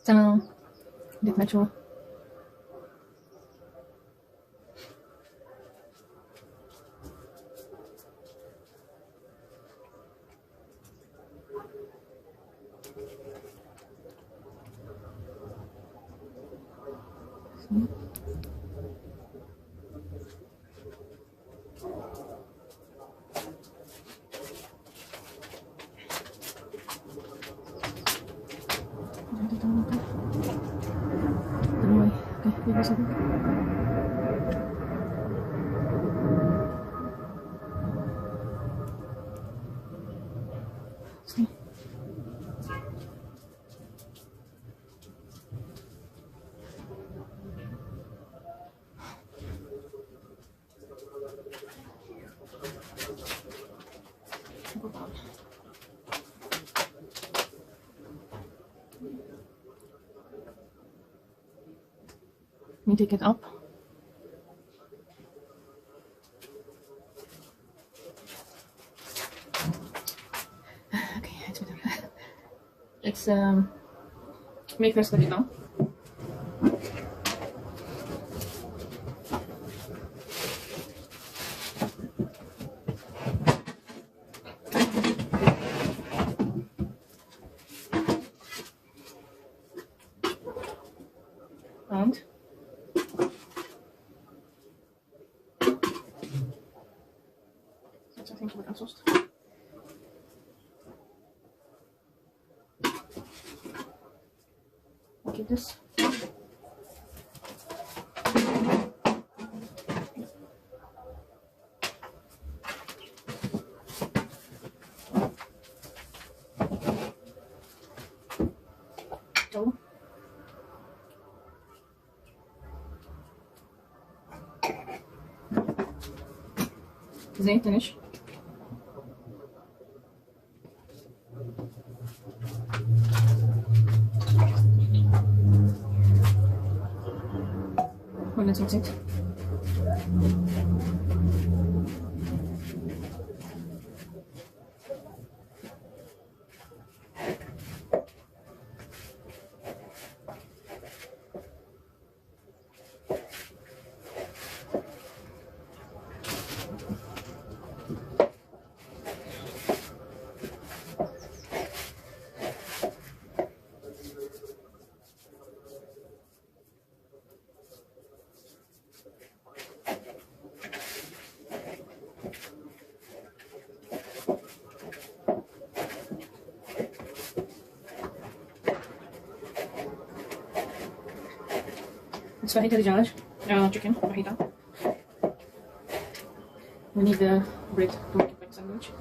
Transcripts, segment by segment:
تمام. بدك نشوف. Sí. Let me take it up. Okay, it's make first let it down. And I think we're exhaust. Okay, this. So. زين تنش. ولا زيت. It's fajita دجاج. Chicken fajita. We need the bread to make a sandwich.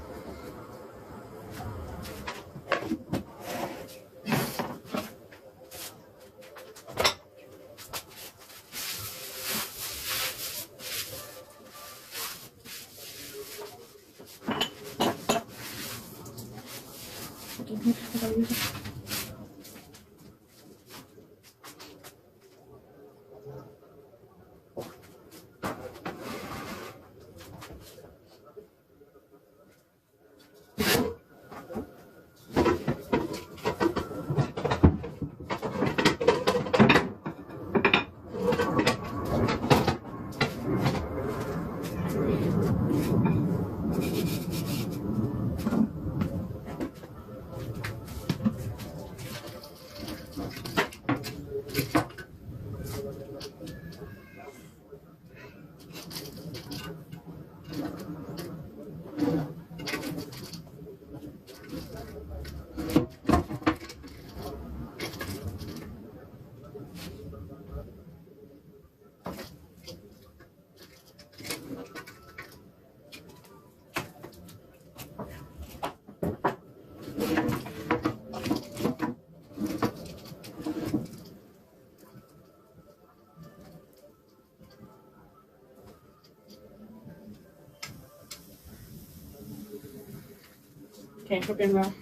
Okay, put in the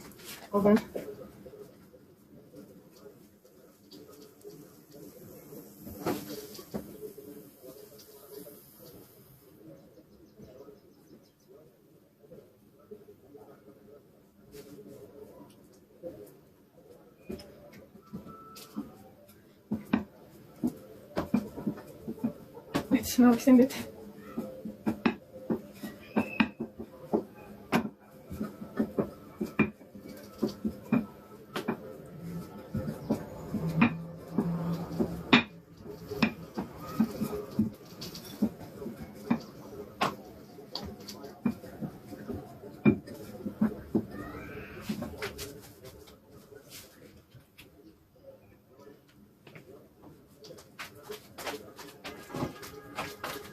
oven. schnell extended.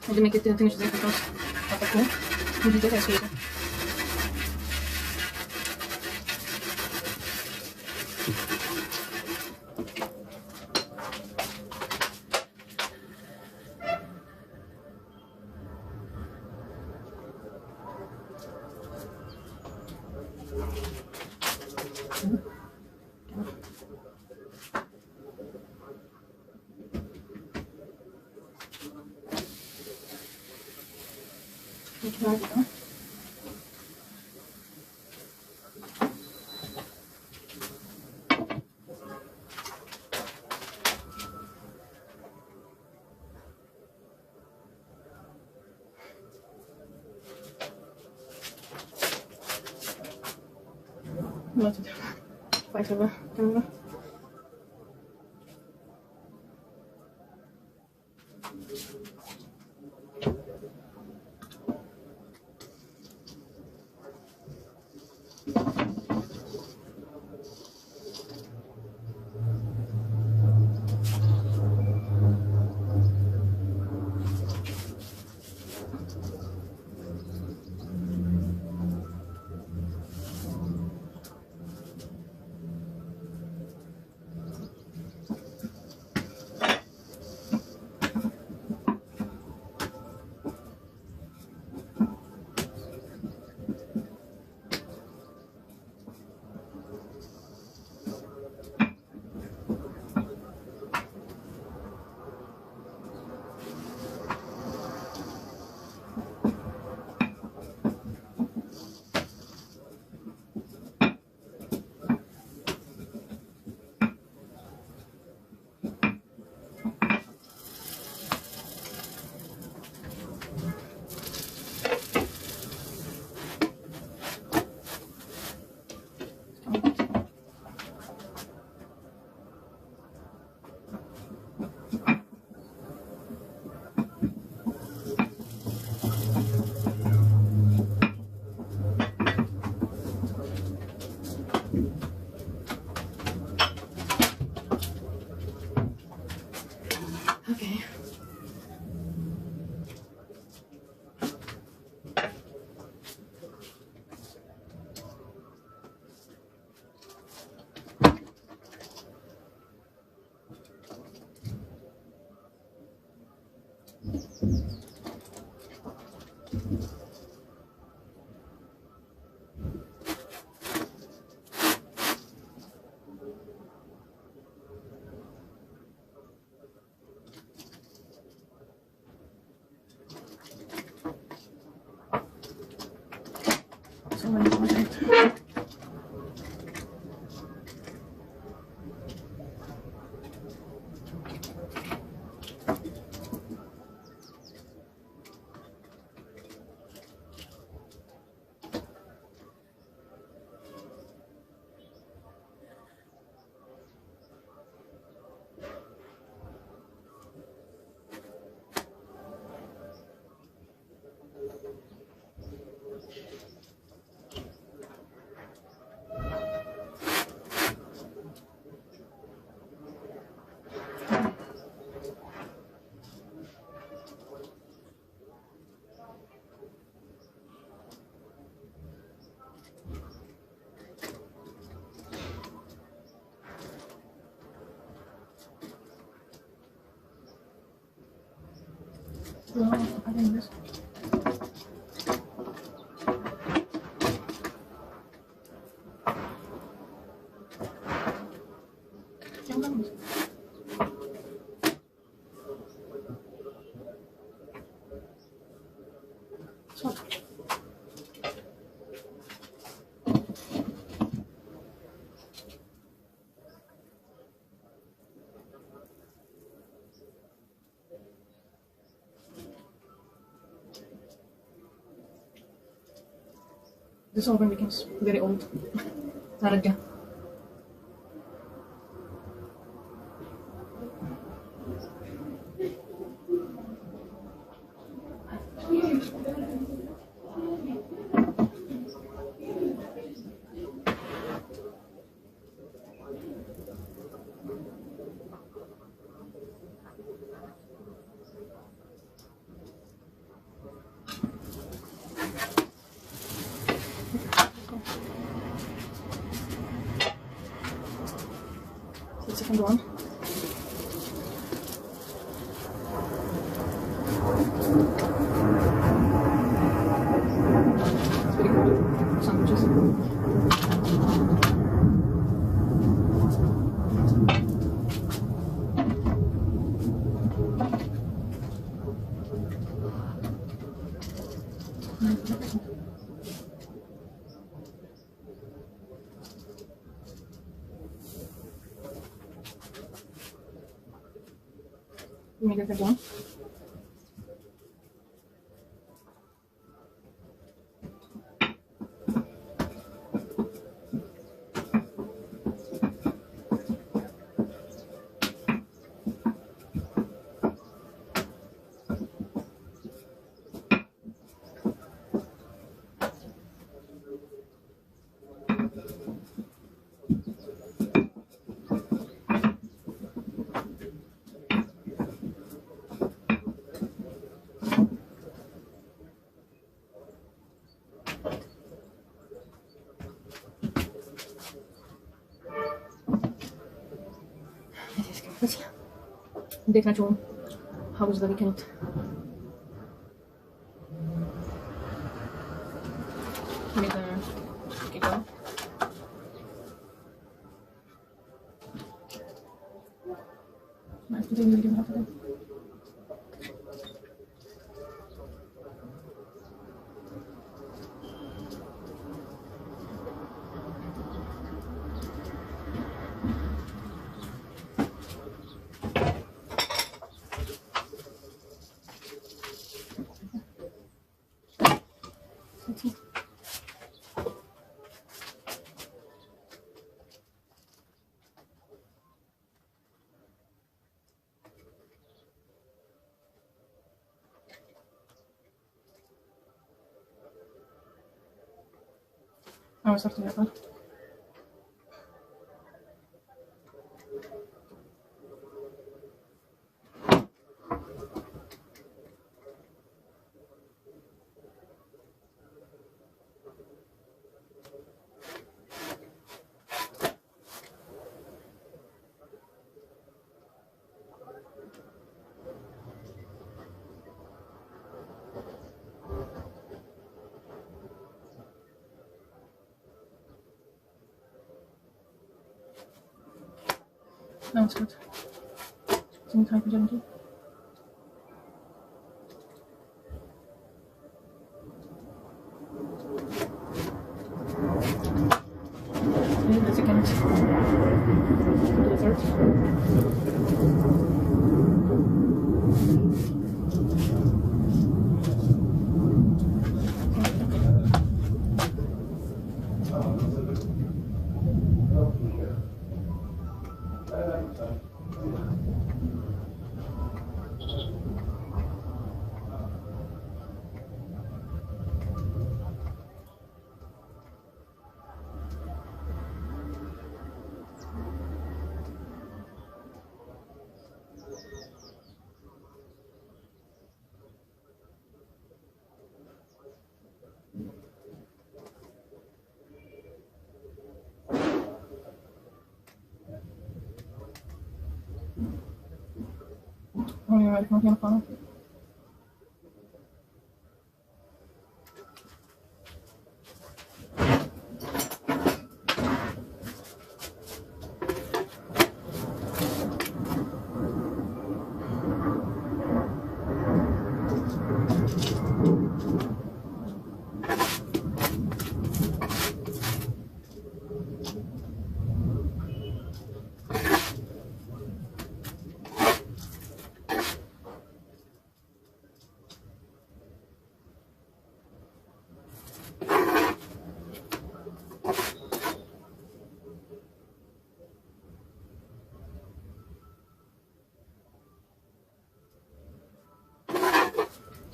Maybe make it finish this because of the cool. Maybe get it later. Let's fight over camera. Okay. Somebody important. No, I didn't miss. This oven becomes very old. Talaga. The second one. It's very good. Sandwiches. Make it one. Date night room. How was the weekend? Made the cake off. Nice to do the video after that. I was after that one. No, it's good. It's in type of energy. Okay, the second dessert. Oh yeah, I can't find it.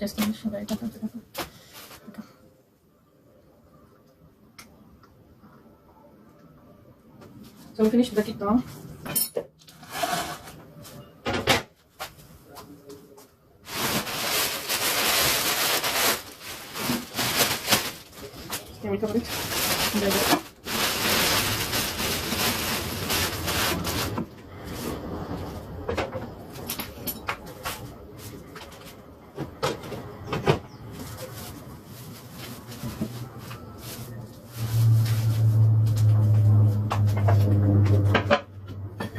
Just finish. Okay, ito. So we finished the cake now. Can we cover it? There we go.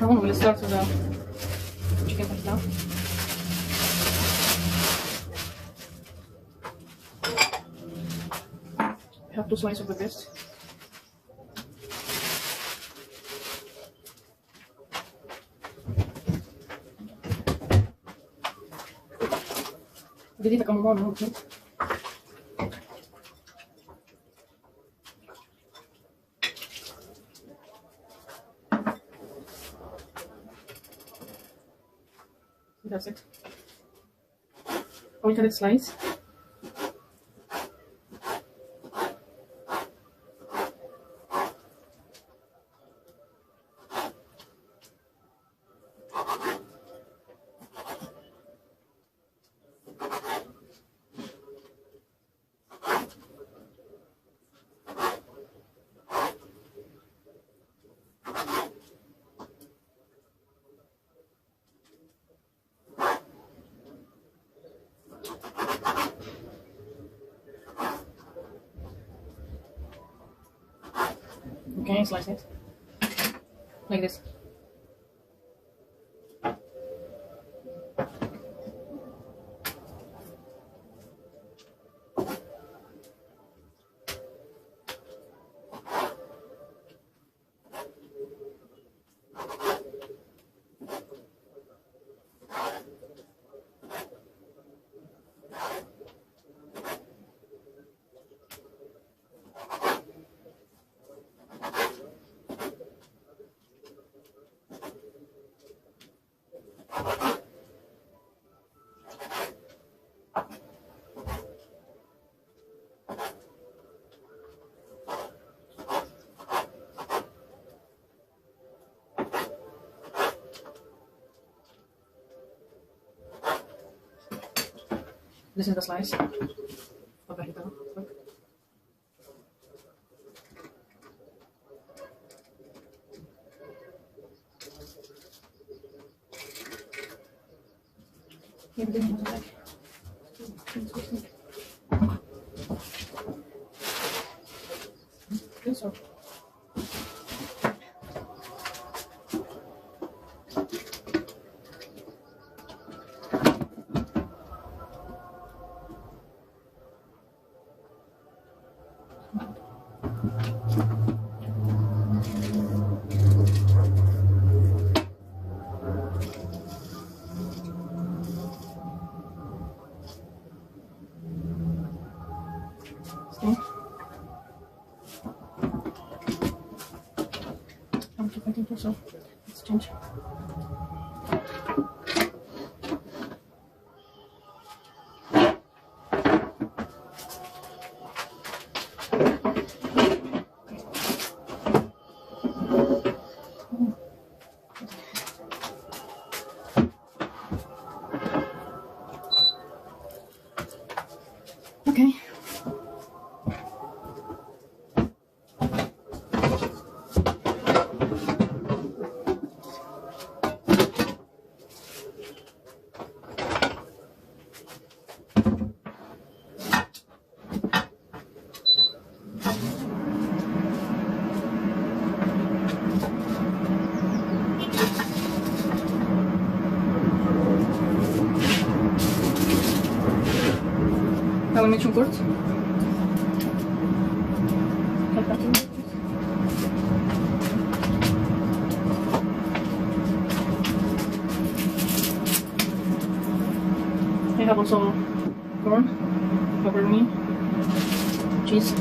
Now we'll start with the chicken pasta. We have 2 slices of the breast. جديدة كمان مرة ممكن. That's it. We cut it slice. Okay, slice it like this. This is the slice of vegetable. Look. This one. I'm keeping it so let's change. Okay. Now we make some curd. I have also corn, pepperoni, cheese.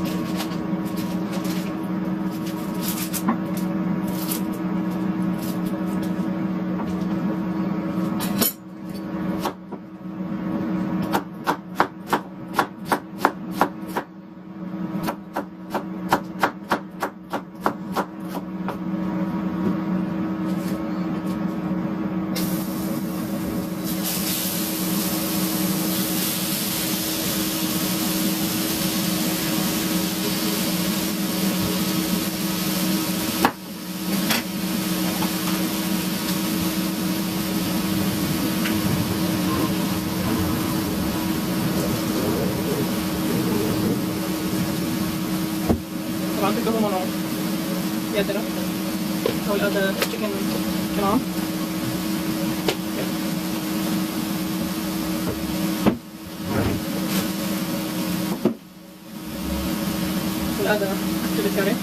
add it up. I will add the chicken kebab. We'll add the chili curry.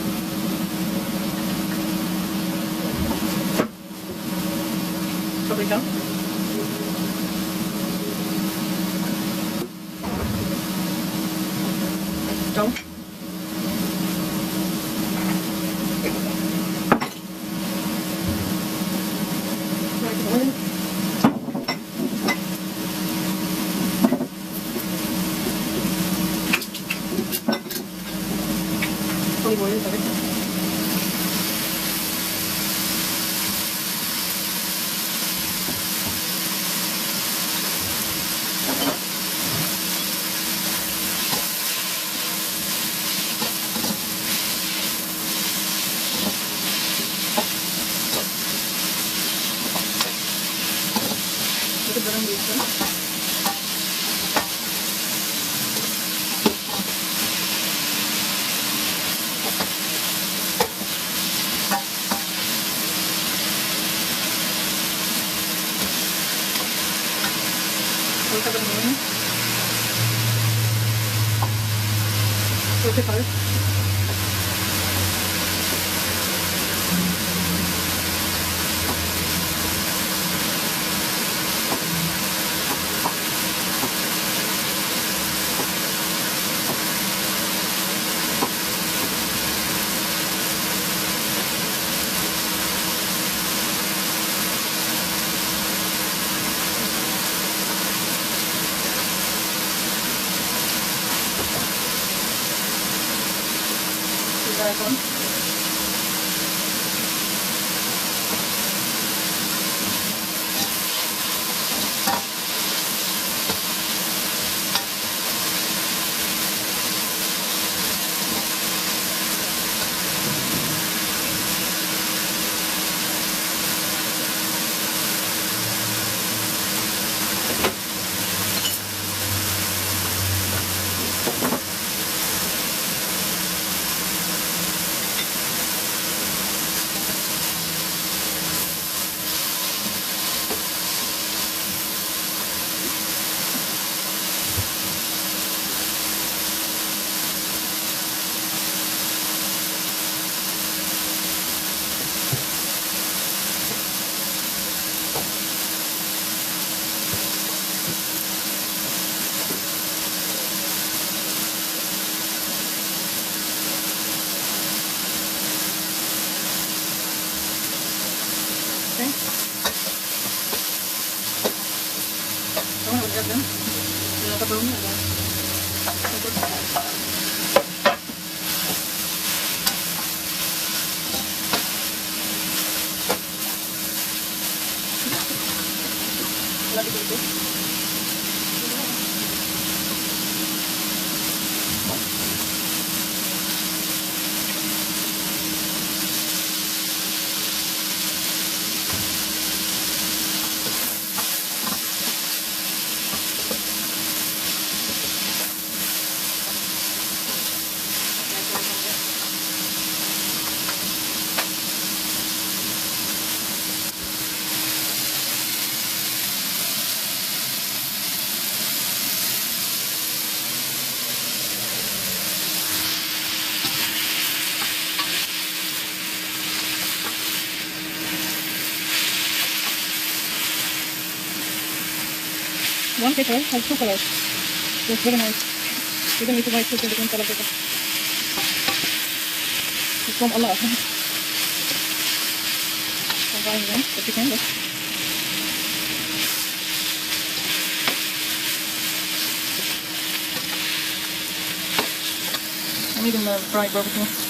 Paprika. Salt. Olive oil, sorry. Ito barang dito. Ito barang dito. Ito barang. Daikon. Okay. Kamu udah kan? Udah ketemu ada. Lagi itu. One kettle has two colors. It's very nice. You don't need to buy two different color paper. It's from Allah. I'm buying them, but you can look. I'm eating the fried barbecue.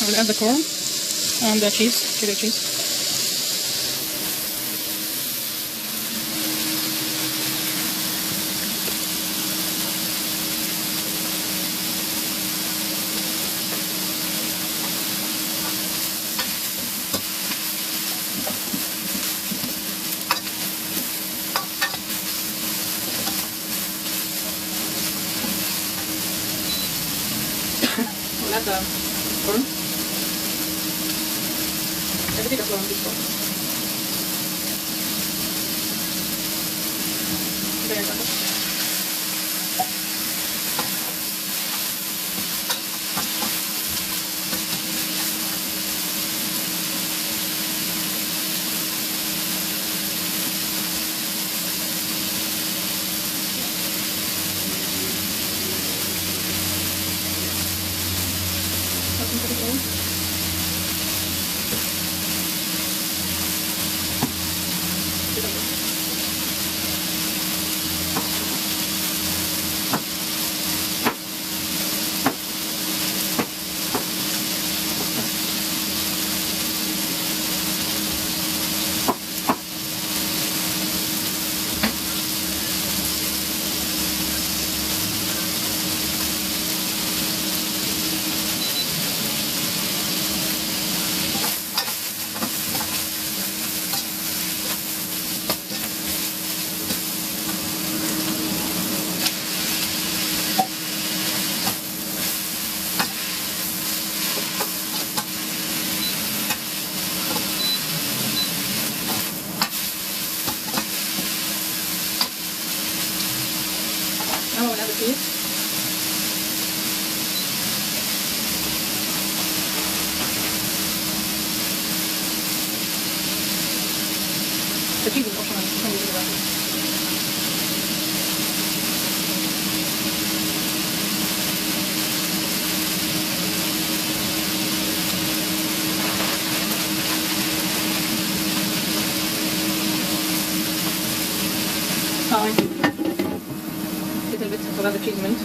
I will add the corn. and the cheese, cheddar cheese. We'll add the corn. Everything as well on this one. There you go. Nothing for the bowl. Now we'll add the cheese. The cheese is optional, you can use it without it. Fine. Little bit so that the cheese melts.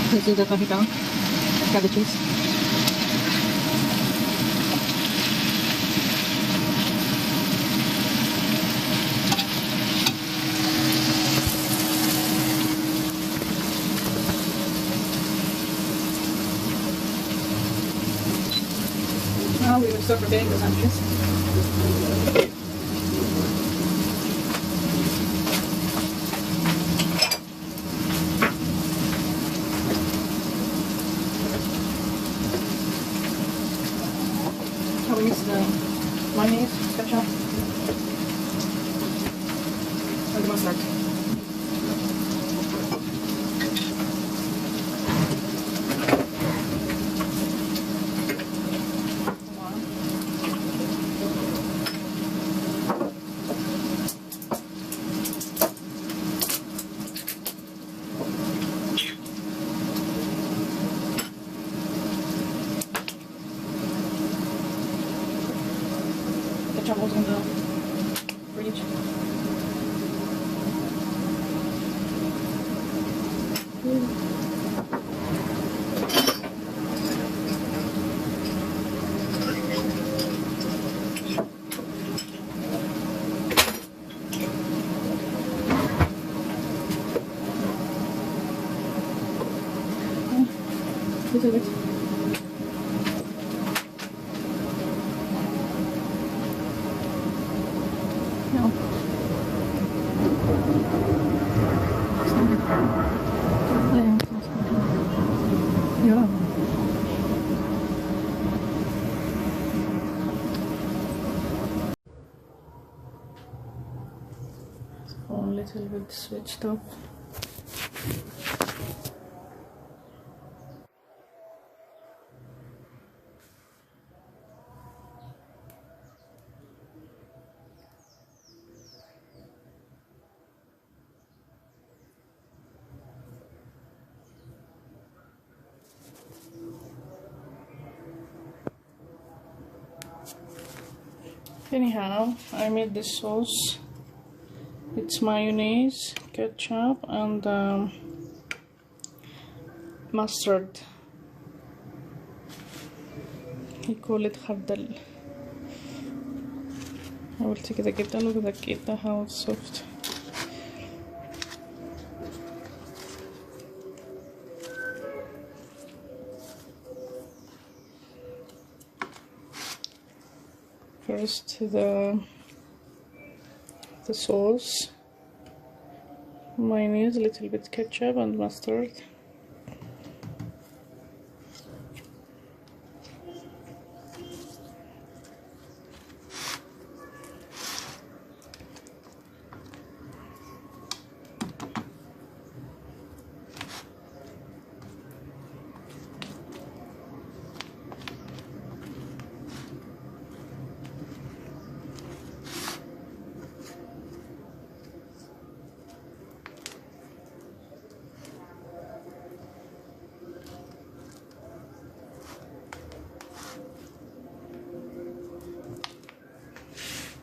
This is the paprika, cabbage cheese. Now we will start preparing the sandwiches. I will use the mayonnaise, ketchup, and the mustard. Ketchup was in the fridge. little bit. No. Yeah. So a little bit switched up. Anyhow, I made this sauce. It's mayonnaise, ketchup, and mustard. You call it خردل. حاولت كده جبتها له كده كده how it's soft. First the sauce, mayonnaise, a little bit ketchup and mustard.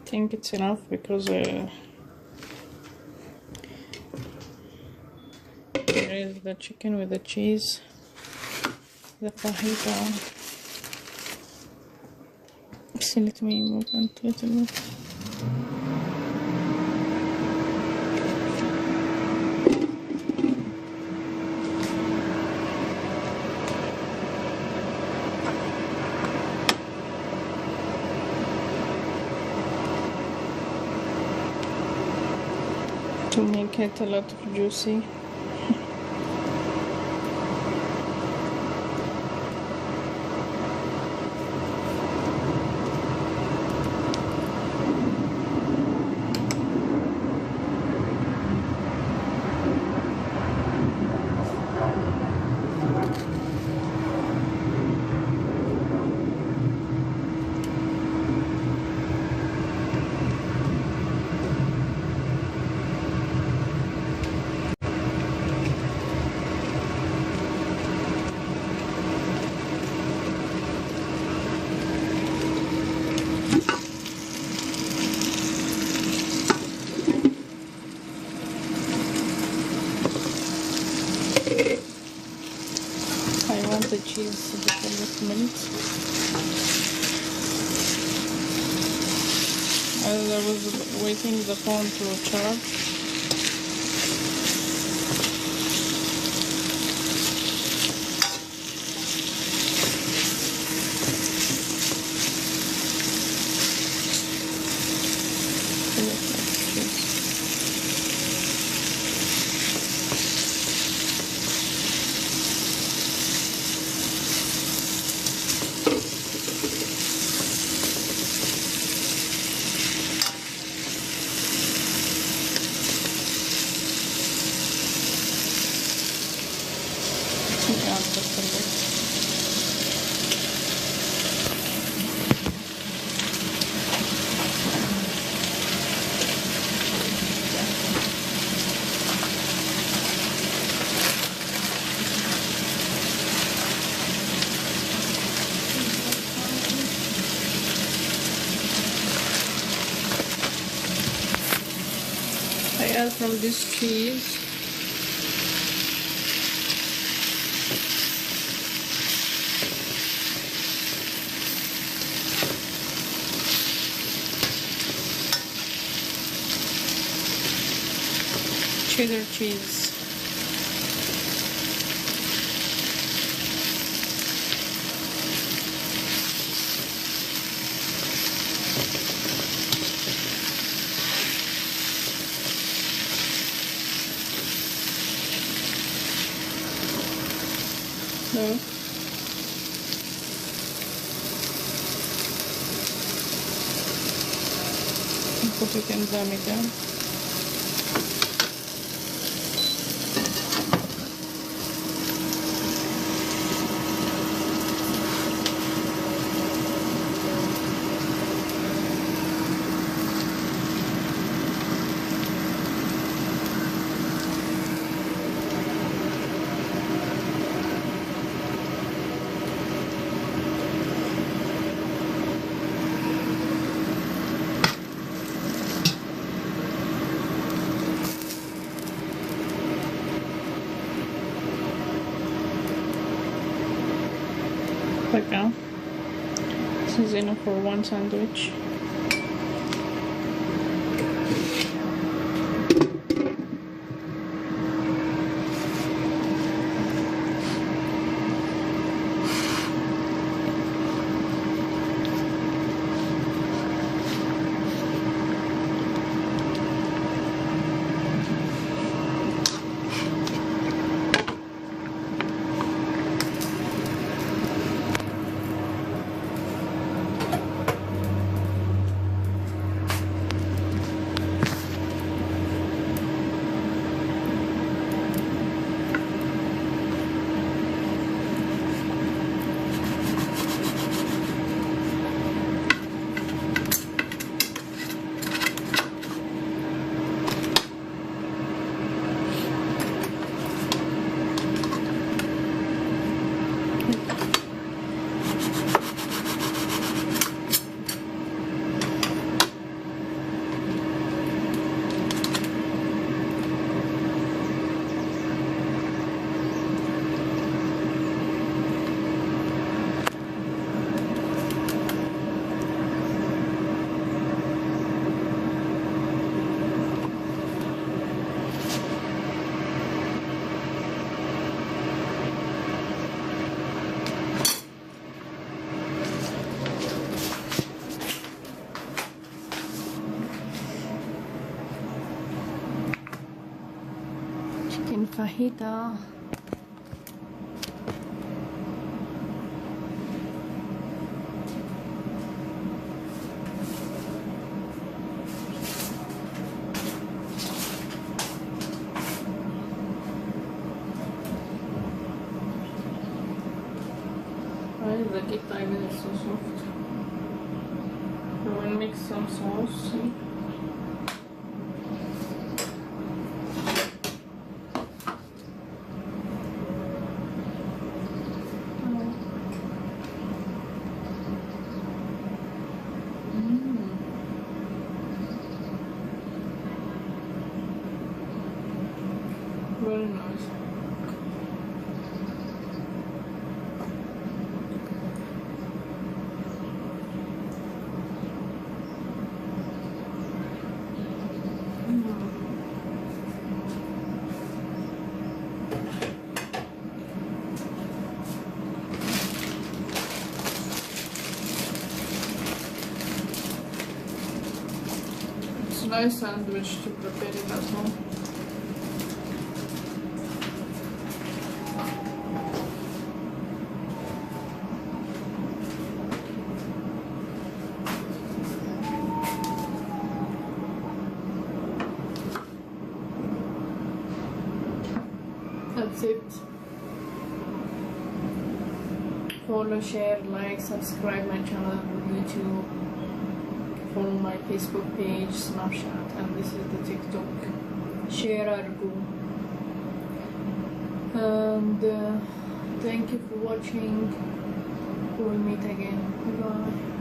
I think it's enough because there is the chicken with the cheese, the fajita. So let me move on a little bit. To make it a lot of juicy. I want the cheese to get a little mint. As I was waiting the phone to charge, yeah, just a bit. I add from this cheese cheddar cheese. butter. Put it in the middle. Like now. This is enough for one sandwich. Chicken fajita. Why is the cake like this so soft? We will mix some sauce. See? Very nice. It's a nice sandwich to prepare it at home. That's it. Follow, share, like, subscribe my channel on YouTube. Follow my Facebook page, Snapchat, and this is the TikTok. Share Argo. And thank you for watching. We'll meet again. Bye.